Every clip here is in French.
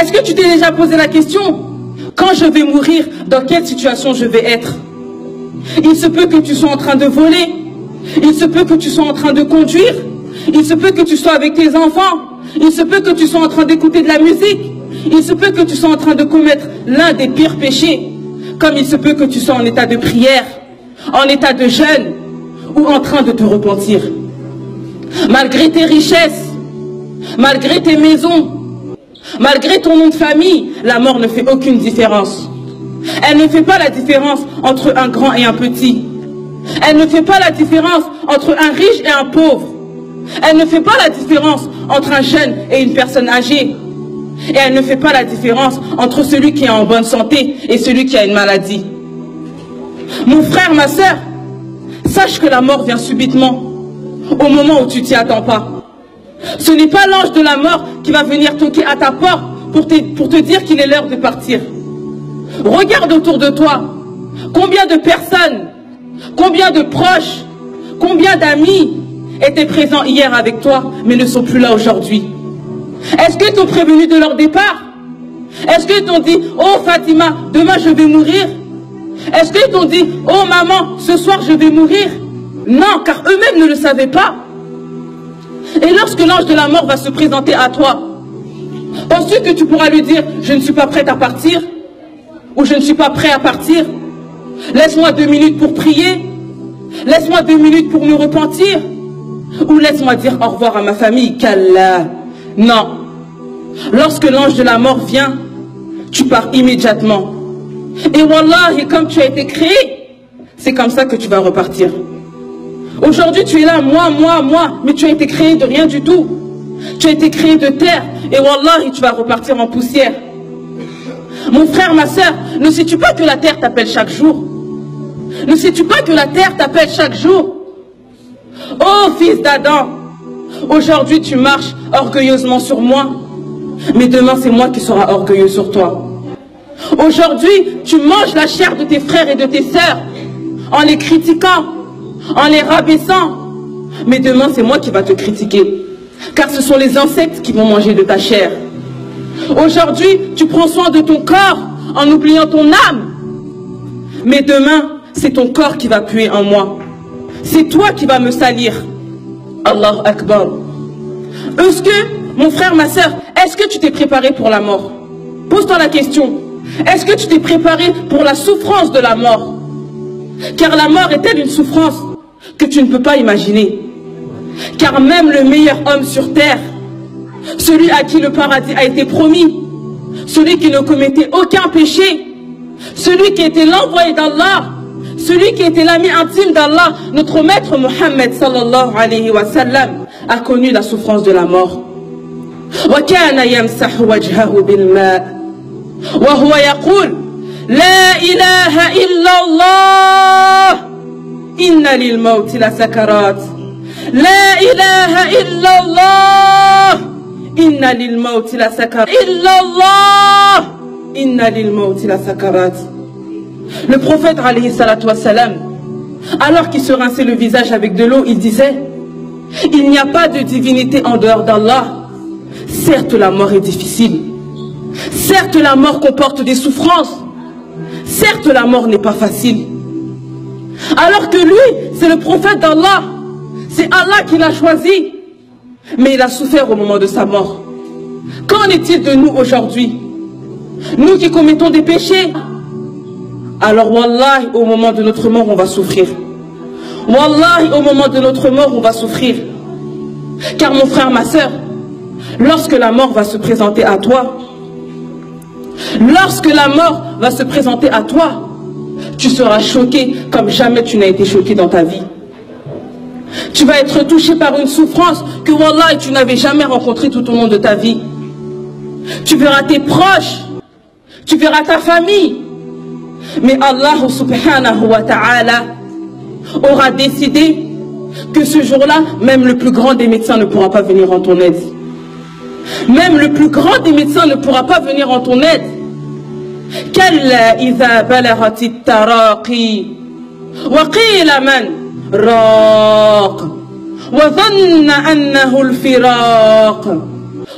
Est-ce que tu t'es déjà posé la question? Quand je vais mourir, dans quelle situation je vais être? Il se peut que tu sois en train de voler. Il se peut que tu sois en train de conduire. Il se peut que tu sois avec tes enfants. Il se peut que tu sois en train d'écouter de la musique. Il se peut que tu sois en train de commettre l'un des pires péchés. Comme il se peut que tu sois en état de prière, en état de jeûne ou en train de te repentir. Malgré tes richesses, malgré tes maisons, malgré ton nom de famille, la mort ne fait aucune différence. Elle ne fait pas la différence entre un grand et un petit. Elle ne fait pas la différence entre un riche et un pauvre. Elle ne fait pas la différence entre un jeune et une personne âgée. Et elle ne fait pas la différence entre celui qui est en bonne santé et celui qui a une maladie. Mon frère, ma soeur, sache que la mort vient subitement, au moment où tu t'y attends pas. Ce n'est pas l'ange de la mort qui va venir toquer à ta porte pour te dire qu'il est l'heure de partir. Regarde autour de toi. Combien de personnes, combien de proches, combien d'amis étaient présents hier avec toi, mais ne sont plus là aujourd'hui? Est-ce qu'ils t'ont prévenu de leur départ? Est-ce qu'ils t'ont dit, oh Fatima, demain je vais mourir? Est-ce qu'ils t'ont dit, oh maman, ce soir je vais mourir? Non, car eux-mêmes ne le savaient pas. Et lorsque l'ange de la mort va se présenter à toi, penses-tu que tu pourras lui dire, je ne suis pas prête à partir? Ou je ne suis pas prêt à partir? Laisse-moi 2 minutes pour prier. Laisse-moi 2 minutes pour me repentir. Ou laisse-moi dire au revoir à ma famille. Qu'Allah. Non. Lorsque l'ange de la mort vient, tu pars immédiatement. Et wallahi, comme tu as été créé, c'est comme ça que tu vas repartir. Aujourd'hui, tu es là, moi, mais tu as été créé de rien du tout. Tu as été créé de terre. Et wallahi, tu vas repartir en poussière. Mon frère, ma soeur, ne sais-tu pas que la terre t'appelle chaque jour? Ne sais-tu pas que la terre t'appelle chaque jour? Oh, fils d'Adam, aujourd'hui tu marches orgueilleusement sur moi, mais demain c'est moi qui serai orgueilleux sur toi. Aujourd'hui, tu manges la chair de tes frères et de tes sœurs en les critiquant, en les rabaissant, mais demain c'est moi qui va te critiquer, car ce sont les insectes qui vont manger de ta chair. Aujourd'hui, tu prends soin de ton corps en oubliant ton âme, mais demain c'est ton corps qui va puer en moi. C'est toi qui vas me salir. Allahu Akbar. Est-ce que, mon frère, ma soeur, est-ce que tu t'es préparé pour la mort? Pose-toi la question. Est-ce que tu t'es préparé pour la souffrance de la mort? Car la mort est telle une souffrance que tu ne peux pas imaginer. Car même le meilleur homme sur terre, celui à qui le paradis a été promis, celui qui ne commettait aucun péché, celui qui était l'envoyé d'Allah, celui qui était l'ami intime d'Allah, notre maître Mohammed sallallahu alayhi wa sallam, a connu la souffrance de la mort. وَكَانَ يَمْسَحُ وَجْهَهُ بِالْمَاءِ وَهُوَ يَقُولُ لَا إِلَهَ إِلَّا اللَّهِ إِنَّ لِلْمَوْتِ لَسَكَرَاتٍ لَا إِلَهَ إِلَّا اللَّهِ إِنَّ لِلْمَوْتِ لَسَكَرَاتٍ إِلَّا اللَّهِ إِنَّ لِلْمَوْتِ لَسَكَرَاتٍ. Le prophète, alayhi salatu wassalam, alors qu'il se rinçait le visage avec de l'eau, il disait, il n'y a pas de divinité en dehors d'Allah. Certes, la mort est difficile. Certes, la mort comporte des souffrances. Certes, la mort n'est pas facile. Alors que lui, c'est le prophète d'Allah. C'est Allah qui l'a choisi. Mais il a souffert au moment de sa mort. Qu'en est-il de nous aujourd'hui? Nous qui commettons des péchés. Alors wallahi, au moment de notre mort, on va souffrir. Wallahi, au moment de notre mort, on va souffrir. Car mon frère, ma soeur, lorsque la mort va se présenter à toi, lorsque la mort va se présenter à toi, tu seras choqué comme jamais tu n'as été choqué dans ta vie. Tu vas être touché par une souffrance que wallahi, tu n'avais jamais rencontrée tout au long de ta vie. Tu verras tes proches, tu verras ta famille. Mais Allah subhanahu wa ta'ala aura décidé que ce jour-là, même le plus grand des médecins ne pourra pas venir en ton aide. Même le plus grand des médecins ne pourra pas venir en ton aide. Kalla idha balaghat at-taraqi wa qila man raq wa dhanna annahu al-firaq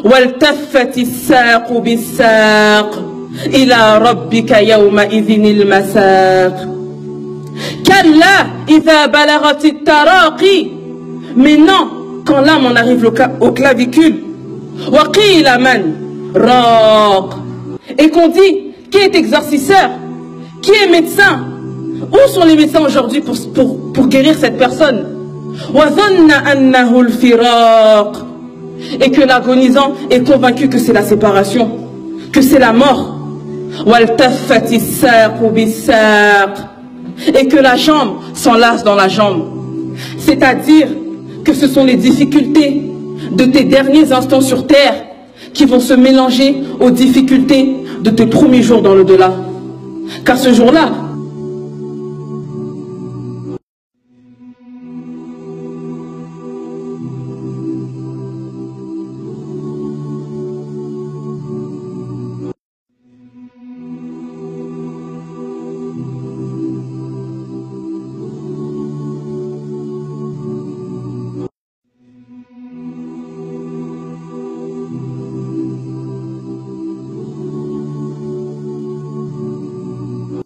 وَالْتَفَّتِ السَّاقُ بِالسَّاقِ إِلَى رَبِّكَ يَوْمَئِذٍ الْمَسَاقِ كَلَّا إِذَا بَلَغَتِ التَّرَاقِي. Mais non, quand l'âme en arrive au clavicule, وَقِيلَ مَنْ رَاقٍ. Et qu'on dit, qui est exorcisseur? Qui est médecin? Où sont les médecins aujourd'hui pour guérir cette personne? وَظَنَّ أَنَّهُ الْفِرَاقِ. Et que l'agonisant est convaincu que c'est la séparation, que c'est la mort. وَالْتَفَّتِ السَّاقُ بِالسَّاقِ. Et que la jambe s'enlace dans la jambe. C'est-à-dire que ce sont les difficultés de tes derniers instants sur terre qui vont se mélanger aux difficultés de tes premiers jours dans l'au-delà. Car ce jour-là,